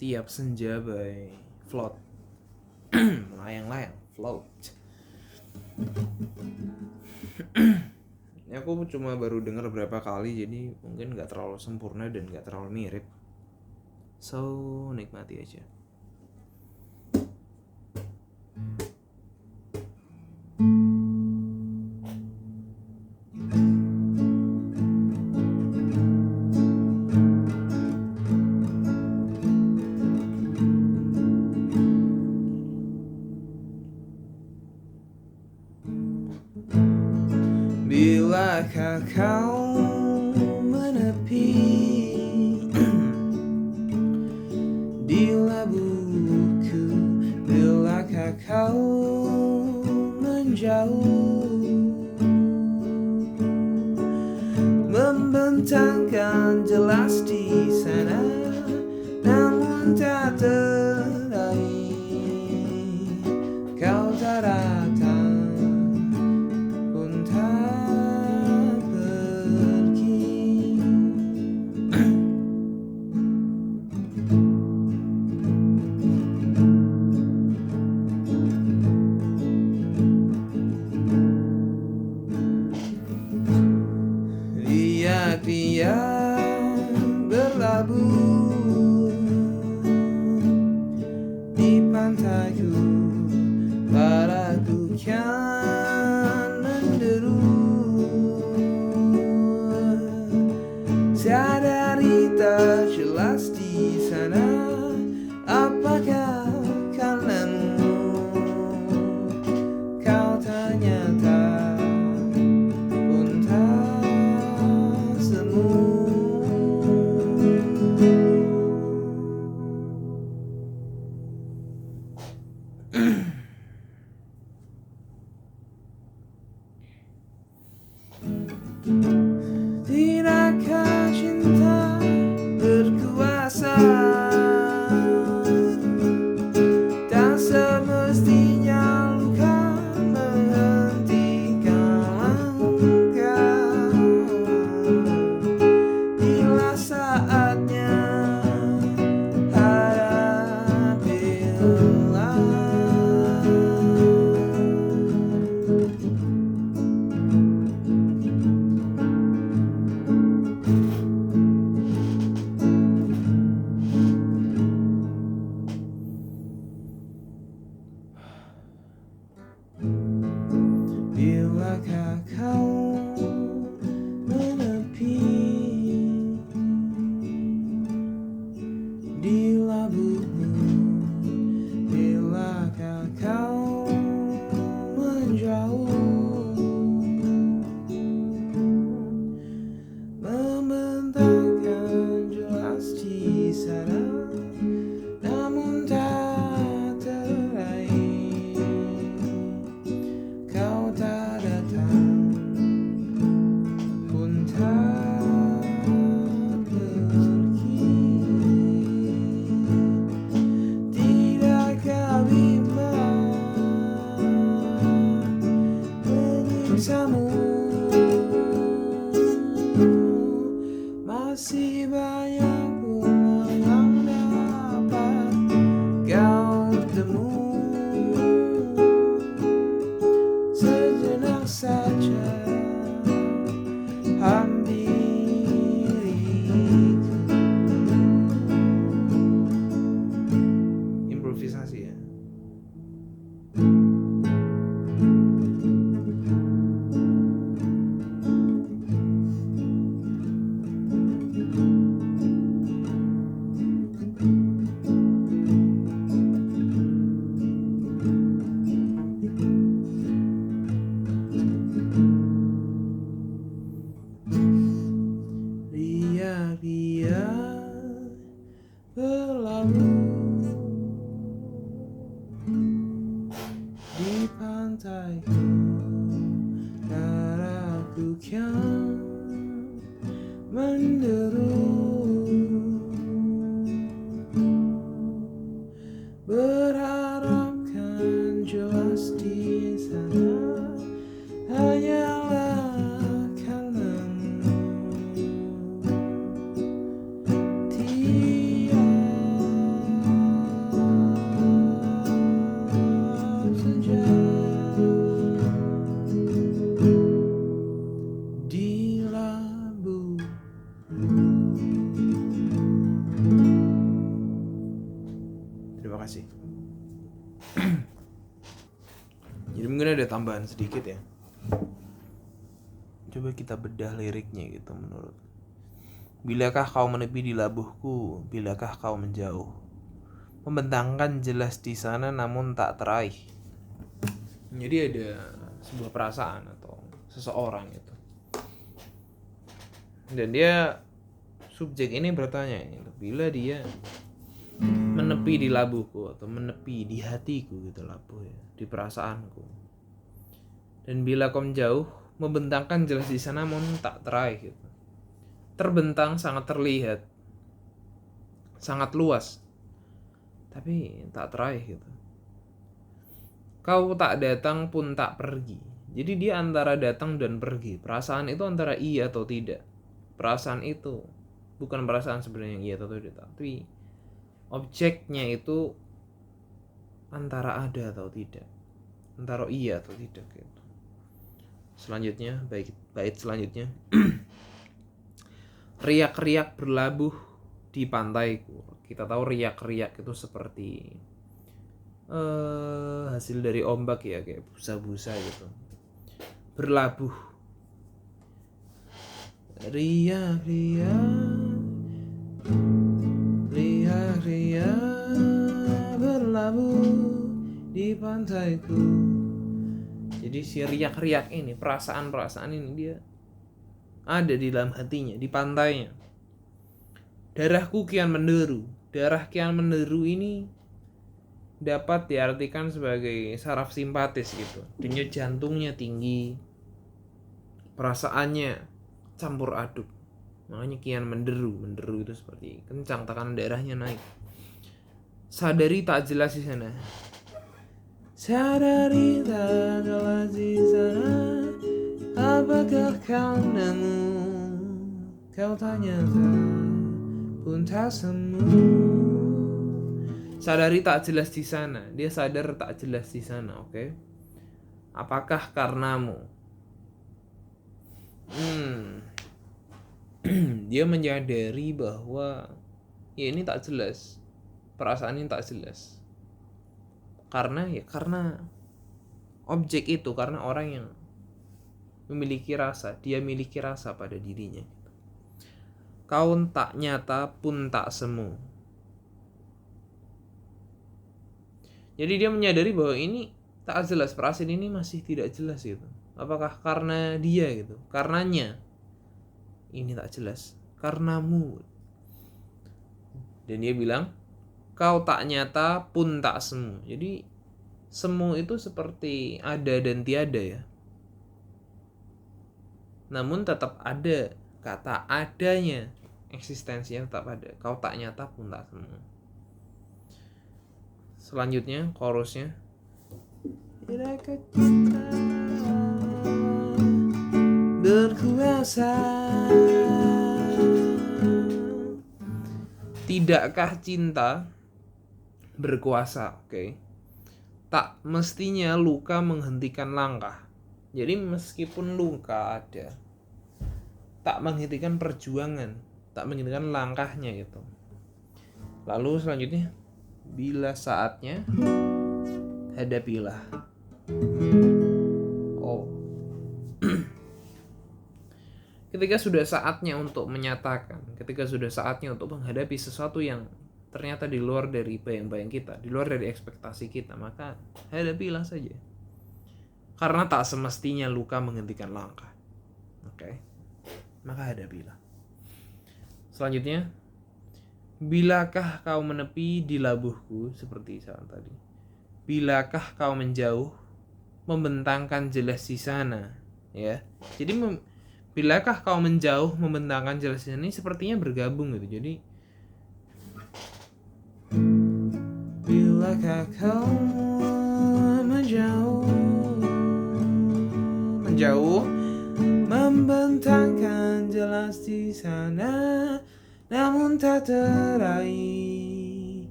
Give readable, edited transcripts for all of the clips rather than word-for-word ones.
Tiap Senja by Float. Melayang-layang, float. Ini aku cuma baru denger berapa kali, jadi mungkin gak terlalu sempurna dan gak terlalu mirip. So, nikmati aja. Bilakah kau menepi di labuhku, bilakah kau menjauh, membentangkan jelas di sana, namun tak teraih. Kau tak datang pun tak pergi. Biak-biak berlabuh di pantaiku, padaku kian menderu. Sadari tak jelas di sana, apakah karenamu kau ternyata pun tak semu. Tidakkah cinta berkuasa, tak semestinya luka menghentikan langkah. Bila saatnya hadapilah. Bilakah kau menepi di labuhmu, bilakah kau menjauh, membentangkan jelas di sana, namun tak teraih. Kau tak datang pun tak pergi. Tidakkah bimbang menyiksamu, masih banyak peluang yang dapat kau temui. Sejenak saja hampiriku. Improvisasi ya. Biak-biak berlabuh di pantaiku, daraku kian menderu. Berharapkan jelas di sana, hanyalah karenamu. Tiada ada tambahan sedikit ya. Coba kita bedah liriknya gitu menurut. Bilakah kau menepi di labuhku, bilakah kau menjauh, membentangkan jelas di sana namun tak teraih. Jadi ada sebuah perasaan atau seseorang itu. Dan dia, subjek ini bertanya gitu, bila dia menepi di labuhku atau menepi di hatiku gitu, labuh ya, di perasaanku. Dan bila kau menjauh, membentangkan jelas di sana namun tak teraih gitu. Terbentang sangat terlihat, sangat luas, tapi tak teraih gitu. Kau tak datang pun tak pergi. Jadi dia antara datang dan pergi. Perasaan itu antara iya atau tidak. Perasaan itu bukan perasaan sebenarnya yang iya atau tidak, tapi objeknya itu antara ada atau tidak, antara iya atau tidak gitu. Selanjutnya, bait selanjutnya. Riak-riak berlabuh di pantaiku. Kita tahu riak-riak itu seperti hasil dari ombak ya, kayak busa-busa gitu. Berlabuh. Riak-riak berlabuh di pantaiku. Jadi si riak-riak ini, perasaan-perasaan ini dia ada di dalam hatinya, di pantainya. Darahku kian menderu. Darah kian menderu ini dapat diartikan sebagai saraf simpatis gitu. Denyut jantungnya tinggi, perasaannya campur aduk. Makanya kian menderu. Menderu itu seperti kencang, tekanan darahnya naik. Sadari tak jelas di sana. Sadari tak jelas di sana. Apakah kau nemu? Kau tanya pun tak semu. Sadari tak jelas di sana. Dia sadar tak jelas di sana, oke? Apakah karenamu? Dia menyadari bahwa ya ini tak jelas. Perasaan ini tak jelas. Karena objek itu, karena orang yang memiliki rasa, dia miliki rasa pada dirinya. Kau tak nyata pun tak semu. Jadi dia menyadari bahwa ini tak jelas, perasaan ini masih tidak jelas gitu. Apakah karena dia gitu, karenanya ini tak jelas, karenamu. Dan dia bilang, kau tak nyata pun tak semu. Jadi semu itu seperti ada dan tiada ya. Namun tetap ada, kata adanya, eksistensinya tetap ada. Kau tak nyata pun tak semu. Selanjutnya chorusnya. Berkuasa. Tidakkah cinta berkuasa, oke? Tak mestinya luka menghentikan langkah. Jadi meskipun luka ada, tak menghentikan perjuangan, tak menghentikan langkahnya gitu. Lalu selanjutnya, bila saatnya hadapilah. Ketika sudah saatnya untuk menyatakan, ketika sudah saatnya untuk menghadapi sesuatu yang ternyata di luar dari bayang-bayang kita, di luar dari ekspektasi kita, maka hadapilah saja. Karena tak semestinya luka menghentikan langkah. Oke. Maka hadapilah. Selanjutnya, bilakah kau menepi di labuhku, seperti saat tadi. Bilakah kau menjauh, membentangkan jelas di sana, ya. Jadi bilakah kau menjauh, membentangkan jelas di sana, ini sepertinya bergabung gitu. Jadi bilakah kau menjauh, membentangkan jelas di sana, namun tak teraih.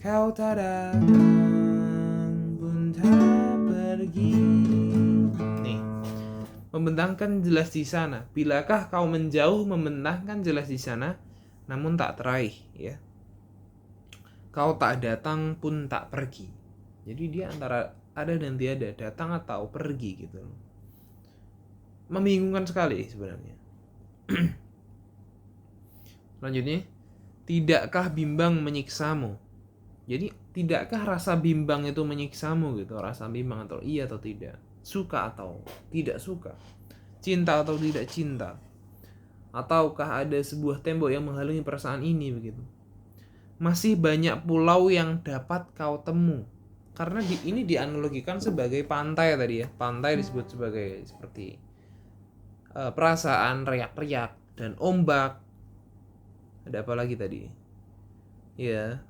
Kau tak datang pun tak pergi. Nih, membentangkan jelas di sana. Bilakah kau menjauh, membentangkan jelas di sana, namun tak teraih, ya. Kau tak datang pun tak pergi. Jadi dia antara ada dan tiada, datang atau pergi gitu. Membingungkan sekali sebenarnya. Selanjutnya, tidakkah bimbang menyiksamu? Jadi tidakkah rasa bimbang itu menyiksamu gitu? Rasa bimbang atau iya atau tidak, suka atau tidak suka, cinta atau tidak cinta, ataukah ada sebuah tembok yang menghalangi perasaan ini begitu? Masih banyak pulau yang dapat kau temu. Karena ini dianalogikan sebagai pantai tadi ya. Pantai disebut sebagai seperti perasaan, riak-riak, dan ombak. Ada apa lagi tadi? Ya,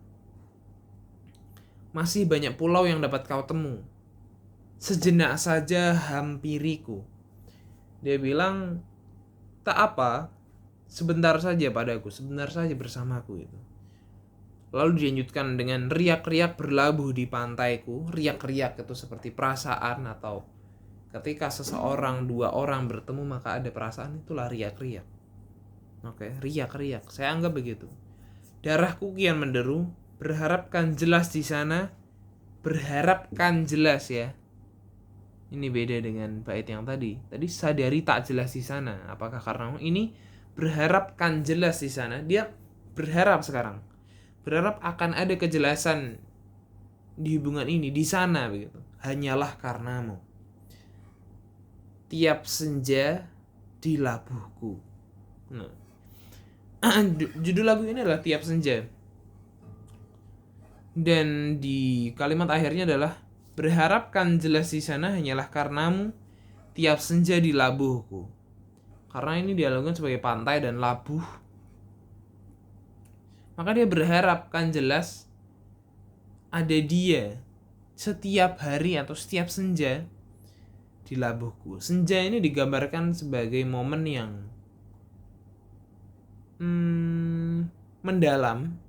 masih banyak pulau yang dapat kau temu. Sejenak saja hampiriku. Dia bilang, tak apa, sebentar saja padaku, sebentar saja bersamaku itu. Lalu dilanjutkan dengan riak-riak berlabuh di pantaiku. Riak-riak itu seperti perasaan, atau ketika seseorang, dua orang bertemu maka ada perasaan, itulah riak-riak. Oke, riak-riak. Saya anggap begitu. Darahku kian menderu, berharapkan jelas di sana. Berharapkan jelas ya. Ini beda dengan bait yang tadi. Tadi sadari tak jelas di sana. Apakah karena ini berharapkan jelas di sana? Dia berharap sekarang. Berharap akan ada kejelasan di hubungan ini di sana begitu. Hanyalah karenamu. Tiap senja di labuhku. Nah, judul lagu ini adalah Tiap Senja. Dan di kalimat akhirnya adalah berharapkan jelas di sana hanyalah karenamu, tiap senja di labuhku. Karena ini dialogkan sebagai pantai dan labuh, maka dia berharapkan jelas ada dia setiap hari atau setiap senja di labuhku. Senja ini digambarkan sebagai momen yang mendalam.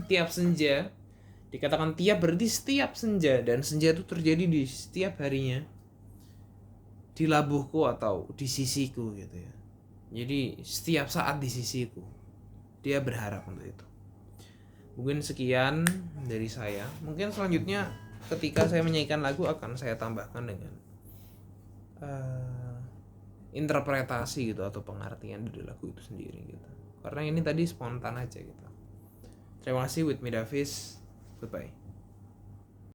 Tiap senja, dikatakan tiap berarti setiap senja, dan senja itu terjadi di setiap harinya di labuhku atau di sisiku gitu ya. Jadi setiap saat di sisiku. Dia berharap untuk itu. Mungkin sekian dari saya. Mungkin selanjutnya ketika saya menyanyikan lagu akan saya tambahkan dengan interpretasi gitu atau pengertian dari lagu itu sendiri gitu. Karena ini tadi spontan aja gitu. Terima kasih, with me Davis. Goodbye.